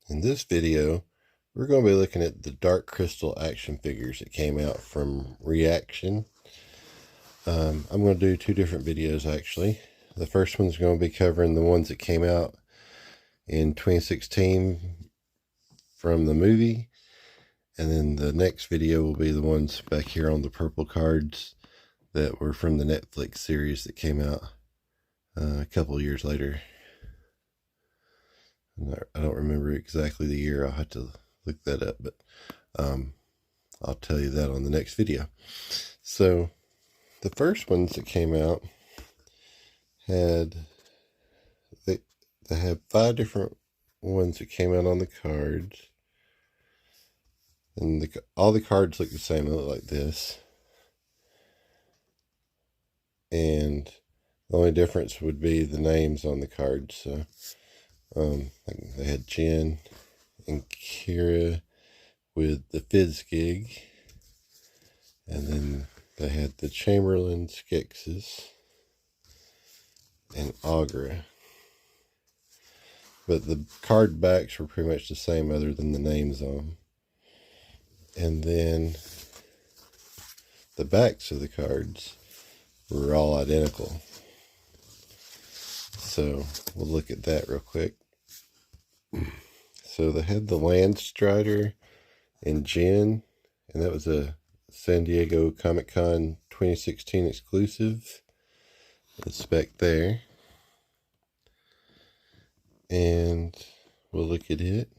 In this video, we're going to be looking at the Dark Crystal action figures that came out from ReAction. I'm going to do two different videos actually. The first one's going to be covering the ones that came out in 2016 from the movie. And then the next video will be the ones back here on the purple cards that were from the Netflix series that came out a couple years later. I don't remember exactly the year. I'll have to look that up, but I'll tell you that on the next video. So the first ones that came out they had 5 different ones that came out on the cards, and all the cards look the same. They look like this, and the only difference would be the names on the cards. So they had Jen and Kira with the Fizzgig, and then they had the Chamberlain, Skesis, and Aughra. But the card backs were pretty much the same other than the names on them. And then the backs of the cards were all identical. So we'll look at that real quick. So they had the Landstrider and Jen, and that was a San Diego Comic-Con 2016 exclusive. The spec there. And we'll look at it.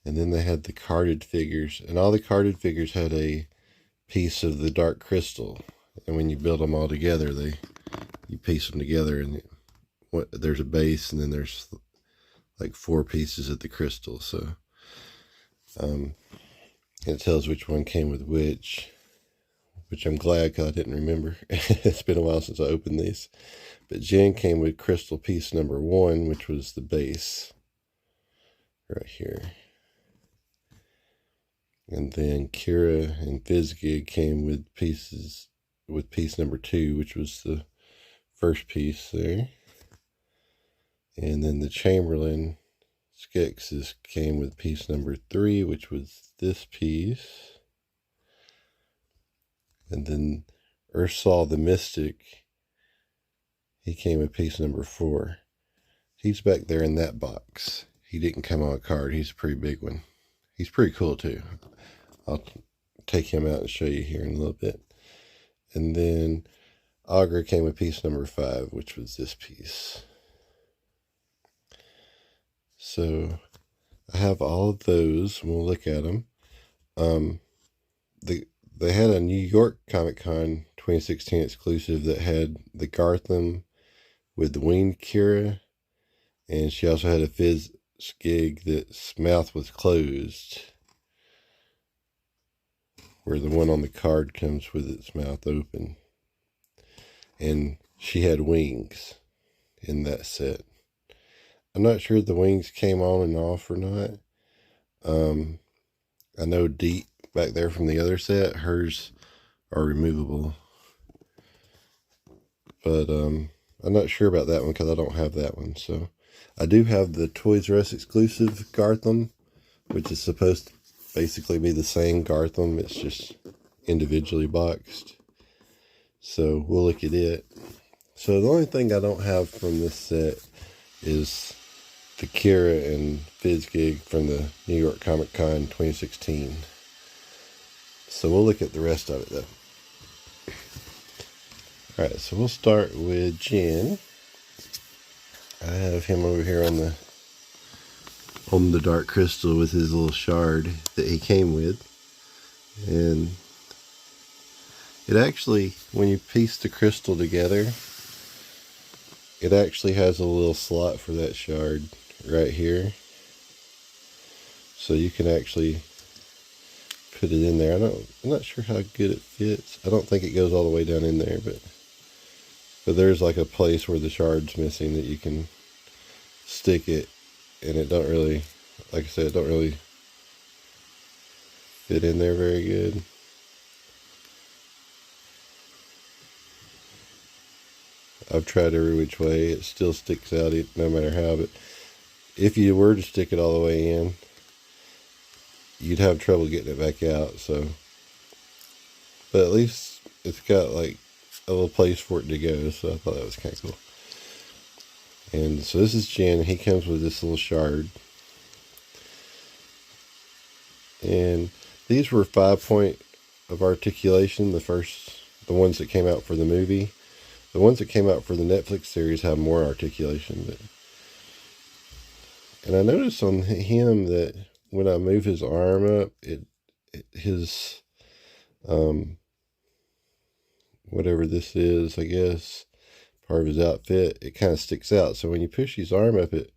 And then they had the carded figures, and all the carded figures had a piece of the Dark Crystal. And when you build them all together, you piece them together, and there's a base, and then there's like 4 pieces of the crystal. So it tells which one came with which I'm glad, because I didn't remember. It's been a while since I opened these. But Jen came with crystal piece number 1, which was the base right here. And then Kira and Fizzgig came with piece number 2, which was the first piece there. And then the Chamberlain Skesis came with piece number 3, which was this piece. And then Ursal the Mystic, he came with piece number 4. He's back there in that box. He didn't come on a card. He's a pretty big one. He's pretty cool too. I'll take him out and show you here in a little bit. And then Aughra came with piece number 5, which was this piece. So I have all of those, and we'll look at them. They had a New York Comic-Con 2016 exclusive that had the Garthim with the winged Kira, and she also had a Fizzgig that's mouth was closed, where the one on the card comes with its mouth open. And she had wings in that set. I'm not sure if the wings came on and off or not. I know Deep back there from the other set, hers are removable. But I'm not sure about that one because I don't have that one. So I do have the Toys R Us exclusive Garthim, which is supposed to basically be the same Garthim. It's just individually boxed. So we'll look at it. So the only thing I don't have from this set is the Kira and Fizzgig from the New York Comic Con 2016. So we'll look at the rest of it though. Alright, so we'll start with Jen. I have him over here on the Dark Crystal with his little shard that he came with. And it actually, when you piece the crystal together, it actually has a little slot for that shard right here. So you can actually put it in there. I'm not sure how good it fits. I don't think it goes all the way down in there, but there's like a place where the shard's missing that you can stick it, and it don't really, like I said, it don't really fit in there very good. I've tried every which way. It still sticks out no matter how, but if you were to stick it all the way in, you'd have trouble getting it back out. So, but at least it's got like a little place for it to go. So I thought that was kind of cool. And so this is Jin. He comes with this little shard. And these were 5 point of articulation. The ones that came out for the movie. The ones that came out for the Netflix series have more articulation. And I noticed on him that when I move his arm up, his whatever this is, I guess, part of his outfit, it kind of sticks out. So when you push his arm up, it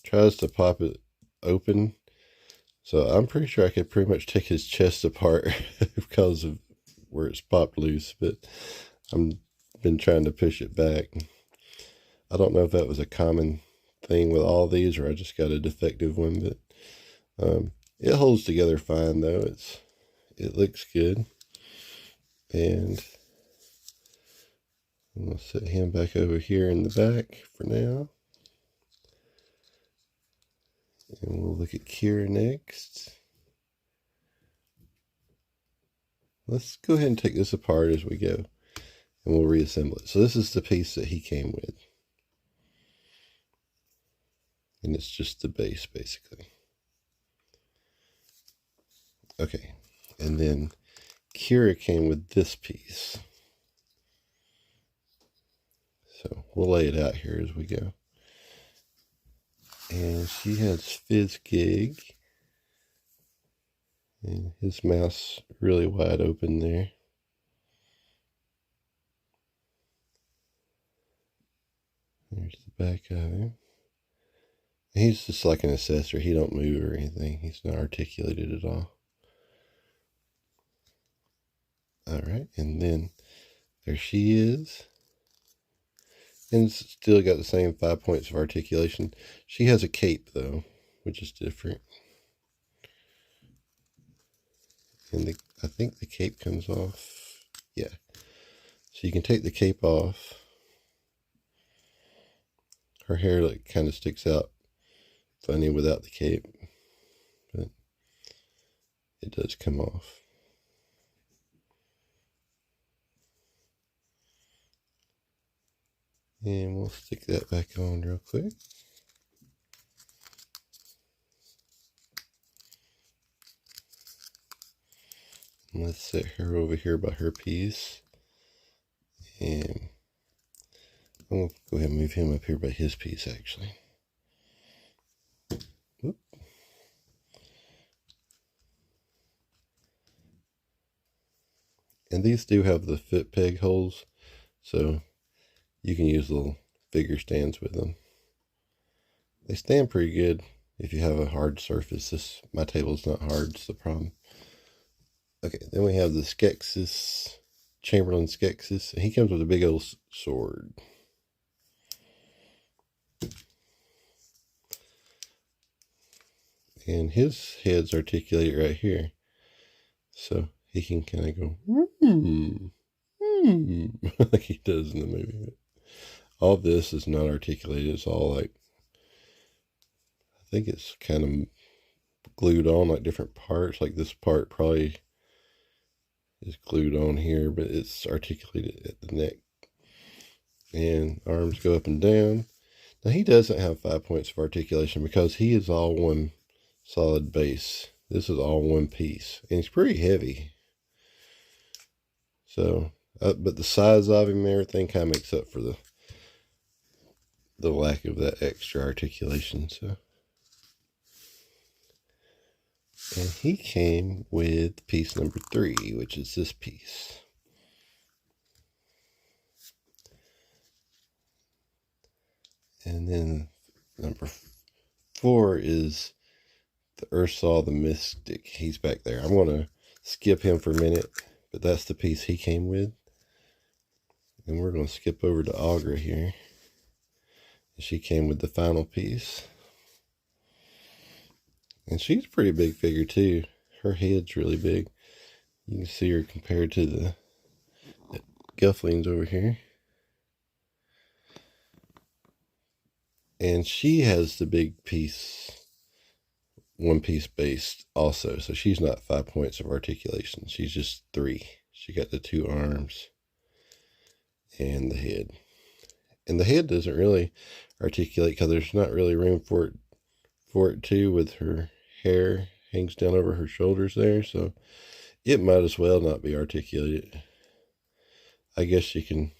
tries to pop it open. So I'm pretty sure I could pretty much take his chest apart because of where it's popped loose, but I've been trying to push it back. I don't know if that was a common thing with all these or I just got a defective one, but it holds together fine though. It looks good. And I'm going to set him back over here in the back for now. And we'll look at Kira next. Let's go ahead and take this apart as we go. And we'll reassemble it. So this is the piece that he came with. And it's just the base, basically. Okay. And then Kira came with this piece. So we'll lay it out here as we go. And she has Fizzgig. And his mouth's really wide open there. There's the back of him. He's just like an assessor. He don't move or anything. He's not articulated at all. Alright, and then there she is. And it's still got the same 5 points of articulation. She has a cape though, which is different. And I think the cape comes off. Yeah. So you can take the cape off. Her hair like kind of sticks out funny without the cape. But it does come off. And we'll stick that back on real quick. And let's set her over here by her piece. And I'm going to go ahead and move him up here by his piece, actually. Whoop. And these do have the foot peg holes, so you can use little figure stands with them. They stand pretty good if you have a hard surface. My table's not hard, it's the problem. Okay, then we have the Skesis, Chamberlain Skesis. He comes with a big old sword. And his head's articulated right here. So he can kind of go, like he does in the movie. All of this is not articulated. It's all like, I think it's kind of glued on like different parts. Like this part probably is glued on here, but it's articulated at the neck. And arms go up and down. Now he doesn't have 5 points of articulation because he is all one solid base. This is all one piece. And he's pretty heavy. So, but the size of him and everything kind of makes up for the lack of that extra articulation. So, and he came with piece number 3, which is this piece. And then number 4 is the Ursaw the Mystic. He's back there. I'm going to skip him for a minute, but that's the piece he came with. And we're going to skip over to Aughra here. She came with the final piece. And she's a pretty big figure too. Her head's really big. You can see her compared to the Gelflings over here. And she has the big piece, one piece based also. So she's not 5 points of articulation. She's just 3. She got the 2 arms and the head. And the head doesn't really articulate because there's not really room for it too, with her hair hangs down over her shoulders there. So it might as well not be articulated. I guess you can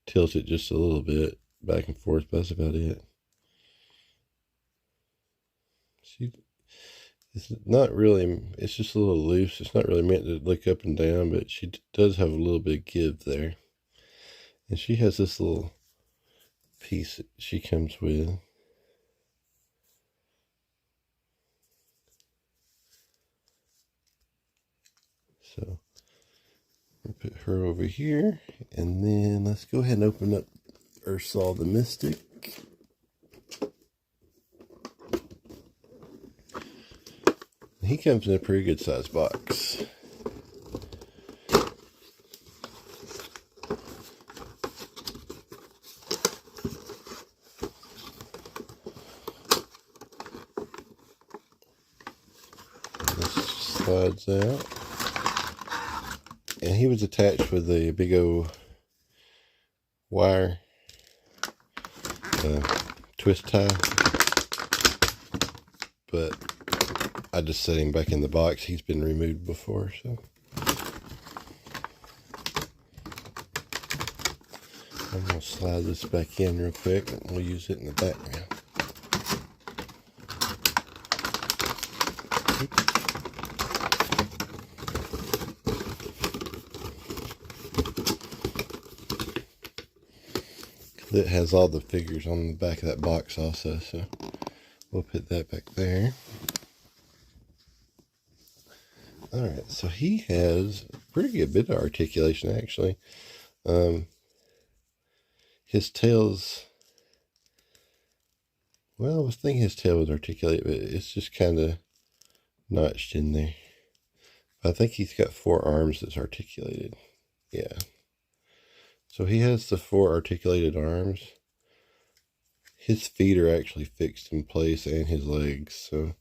tilt it just a little bit back and forth, but that's about it. It's not really, it's just a little loose. It's not really meant to look up and down, but she does have a little bit of give there. And she has this little piece that she comes with. So we'll put her over here, and then let's go ahead and open up Ursula the Mystic. He comes in a pretty good sized box. This slides out. And he was attached with a big old wire twist tie. But I just set him back in the box. He's been removed before, so. I'm going to slide this back in real quick, and we'll use it in the background. It has all the figures on the back of that box also, so we'll put that back there. Alright, so he has a pretty good bit of articulation, actually. His tail's, well, I was thinking his tail was articulated, but it's just kind of notched in there. But I think he's got 4 arms that's articulated. Yeah. So he has the 4 articulated arms. His feet are actually fixed in place, and his legs, so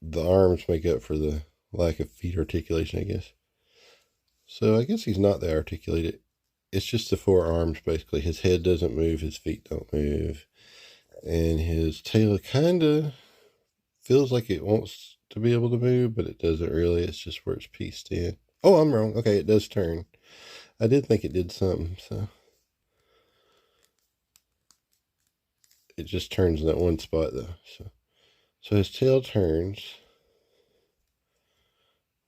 the arms make up for the lack of feet articulation, I guess. So I guess he's not that articulated. It's just the 4 arms, basically. His head doesn't move, his feet don't move. And his tail kind of feels like it wants to be able to move, but it doesn't really. It's just where it's pieced in. Oh, I'm wrong. Okay, it does turn. I did think it did something, so. It just turns in that one spot, though. So his tail turns,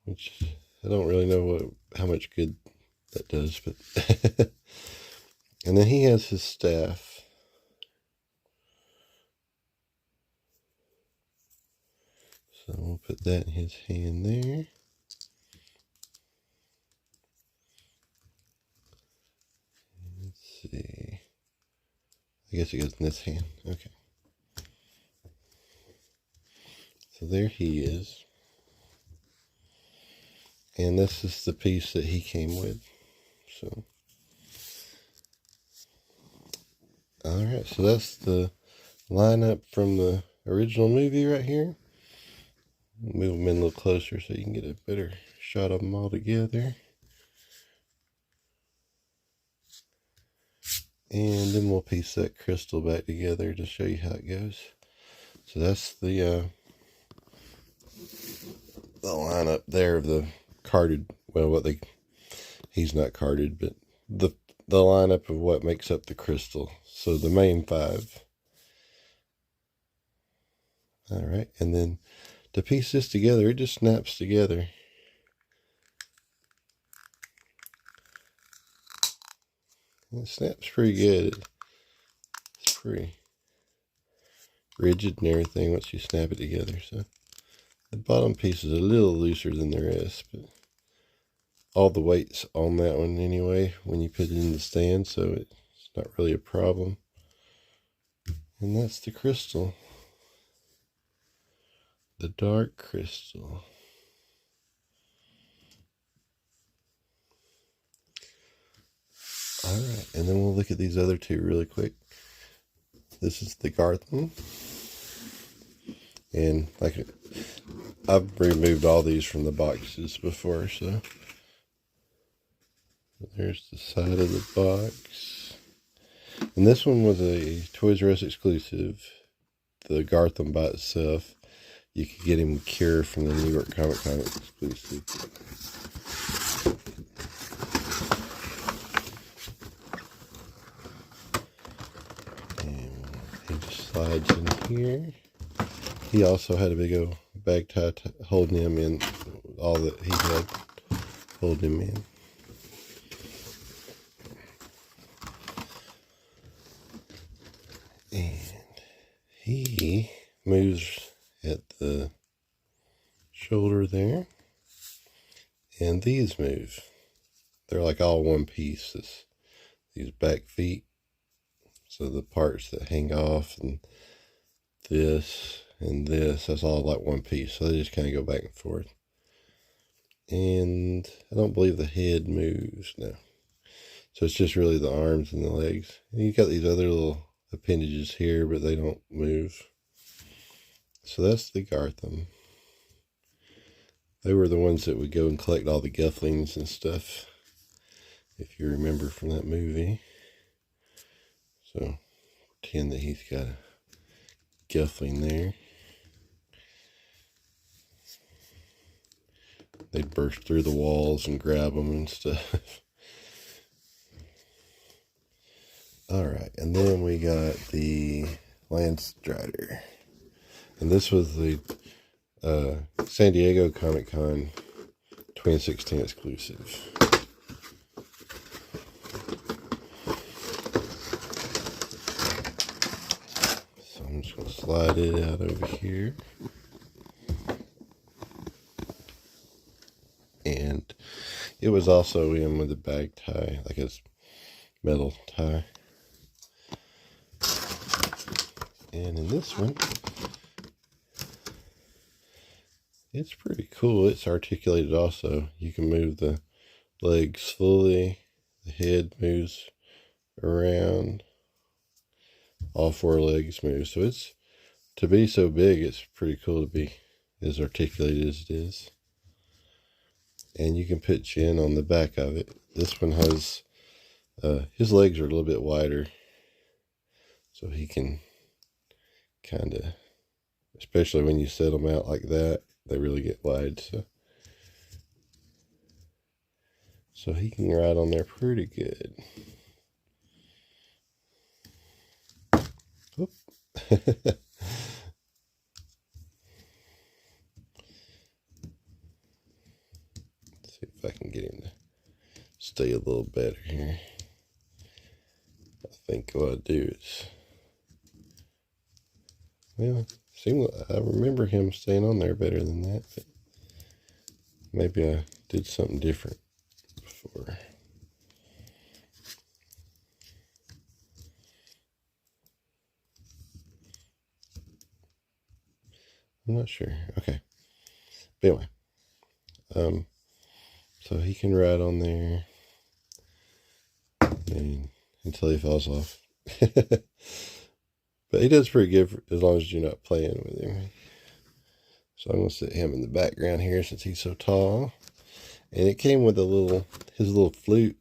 which I don't really know how much good that does, but and then he has his staff. So we'll put that in his hand there. Let's see. I guess it goes in this hand. Okay. So there he is. And this is the piece that he came with. So, alright, so that's the lineup from the original movie right here. Move them in a little closer so you can get a better shot of them all together. And then we'll piece that crystal back together to show you how it goes. So that's the lineup there of the carded, well, he's not carded, but the lineup of what makes up the crystal. So the main 5. Alright, and then to piece this together, it just snaps together. It snaps pretty good. It's pretty rigid and everything once you snap it together. So the bottom piece is a little looser than the rest, but all the weight's on that one anyway when you put it in the stand, so it's not really a problem. And that's the crystal. The dark crystal. Alright, and then we'll look at these other 2 really quick. This is the Garthim. And like I've removed all these from the boxes before, so there's the side of the box. And this one was a Toys R Us exclusive. The Garthim by itself. You could get him Cure from the New York Comic Con exclusive. And he just slides in here. He also had a big old bag tie holding him in, all that he had holding him in. And he moves at the shoulder there. And these move. They're like all one piece. These back feet. So the parts that hang off and this and this, that's all like one piece. So they just kind of go back and forth. And I don't believe the head moves, no. So it's just really the arms and the legs. And you got these other little appendages here, but they don't move. So that's the Garthim. They were the ones that would go and collect all the Gelflings and stuff, if you remember from that movie. So pretend that he's got a Gelfling there. They'd burst through the walls and grab them and stuff. Alright, and then we got the Landstrider. And this was the San Diego Comic Con 2016 exclusive. So I'm just going to slide it out over here. And it was also in with a bag tie, like a metal tie. And in this one, it's pretty cool. It's articulated also. You can move the legs fully. The head moves around. All four legs move. So it's, to be so big, it's pretty cool to be as articulated as it is. And you can put Jin on the back of it. This one has, his legs are a little bit wider. So he can kind of, especially when you set them out like that, they really get wide. So he can ride on there pretty good. Oop. See if I can get him to stay a little better here. I think what I'll do is, well, I remember him staying on there better than that, but maybe I did something different before. I'm not sure. Okay. But anyway, so he can ride on there and until he falls off. But he does pretty good as long as you're not playing with him. So I'm going to sit him in the background here since he's so tall. And it came with his little flute.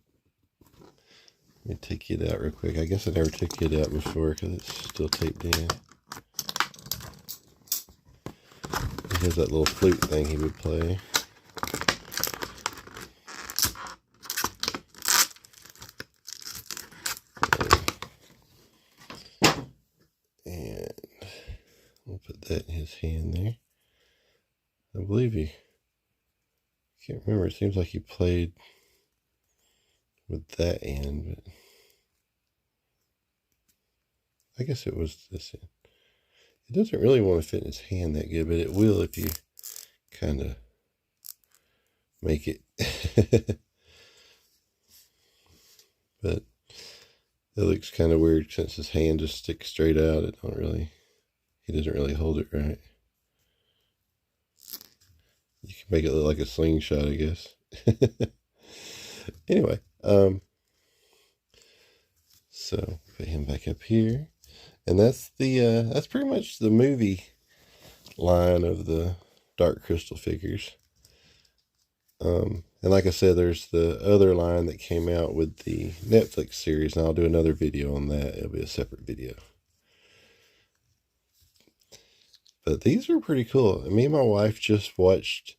Let me take it out real quick. I guess I never took it out before because it's still taped in. He has that little flute thing he would play. And we'll put that in his hand there. I believe I can't remember, it seems like he played with that end, but I guess it was this end. It doesn't really want to fit in his hand that good, but it will if you kind of make it. But it looks kind of weird since his hand just sticks straight out. He doesn't really hold it right. You can make it look like a slingshot, I guess. Anyway, so put him back up here. And that's that's pretty much the movie line of the Dark Crystal figures. And like I said, there's the other line that came out with the Netflix series, and I'll do another video on that. It'll be a separate video. But these are pretty cool. Me and my wife just watched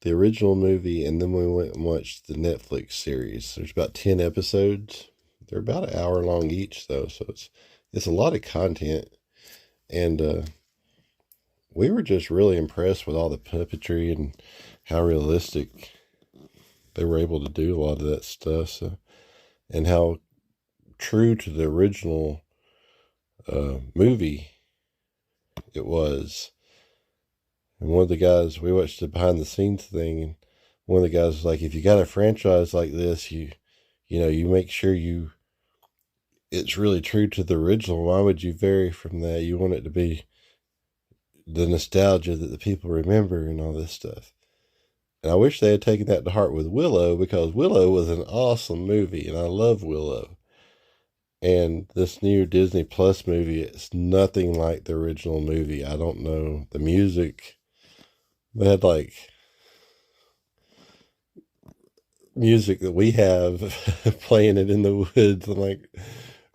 the original movie, and then we went and watched the Netflix series. There's about 10 episodes. They're about an hour long each, though, so it's a lot of content. And we were just really impressed with all the puppetry and how realistic they were able to do a lot of that stuff. So, and how true to the original movie it was. And one of the guys, we watched the behind the scenes thing, and one of the guys was like, if you got a franchise like this, you make sure it's really true to the original. Why would you vary from that? You want it to be the nostalgia that the people remember and all this stuff. And I wish they had taken that to heart with Willow, because Willow was an awesome movie, and I love Willow. And this new Disney Plus movie, it's nothing like the original movie. I don't know. The music, they had like music that we have playing it in the woods. I'm like,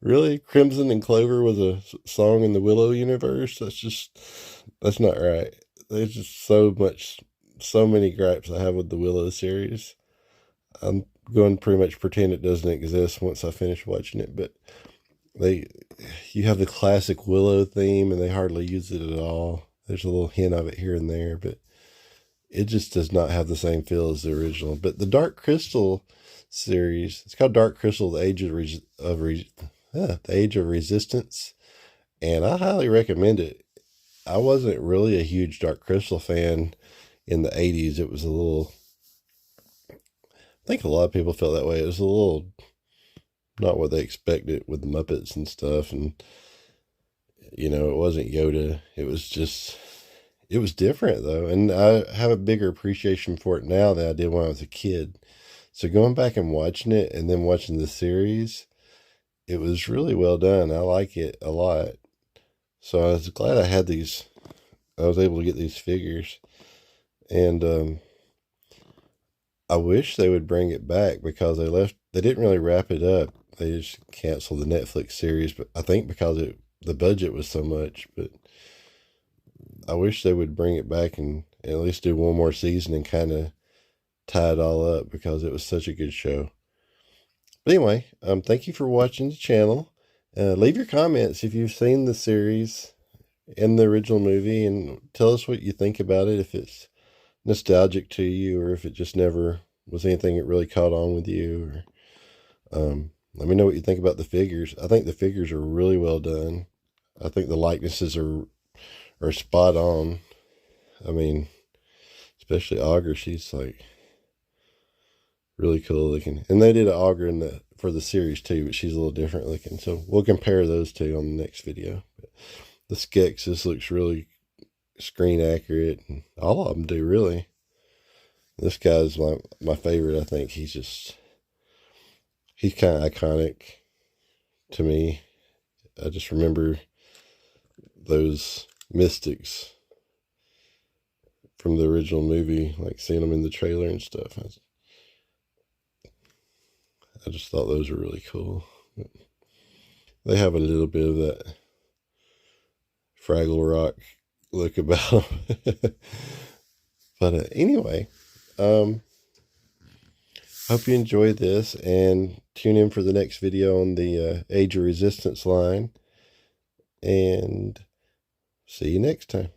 really? Crimson and Clover was a song in the Willow universe? That's not right. There's just so many gripes I have with the Willow series. I'm going to pretty much pretend it doesn't exist once I finish watching it, but you have the classic Willow theme, and they hardly use it at all. There's a little hint of it here and there, but it just does not have the same feel as the original. But the Dark Crystal series, it's called Dark Crystal: The Age of Resistance, and I highly recommend it. I wasn't really a huge Dark Crystal fan in the 80s. It was a little, I think a lot of people felt that way. It was a little not what they expected with the Muppets and stuff. And, it wasn't Yoda. It was different though. And I have a bigger appreciation for it now than I did when I was a kid. So going back and watching it, and then watching the series, it was really well done. I like it a lot. So I was glad I was able to get these figures. And I wish they would bring it back, because they didn't really wrap it up. They just canceled the Netflix series, but I think because the budget was so much. But I wish they would bring it back and at least do one more season and kind of tie it all up, because it was such a good show. But anyway, thank you for watching the channel. Leave your comments if you've seen the series and the original movie, and tell us what you think about it, if it's nostalgic to you, or if it just never was anything that really caught on with you. Or let me know what you think about the figures. I think the figures are really well done. I think the likenesses are spot on. I mean, especially Aughra, she's like really cool looking. And they did an Aughra for the series too, but she's a little different looking. So we'll compare those two on the next video. But the Skesis looks really screen accurate, and all of them do, really. This guy's my favorite. I think he's kind of iconic to me. I just remember those mystics from the original movie, like seeing them in the trailer and stuff. I just thought those were really cool. They have a little bit of that Fraggle Rock look about them. But anyway, hope you enjoyed this, and tune in for the next video on the Age of Resistance line, and see you next time.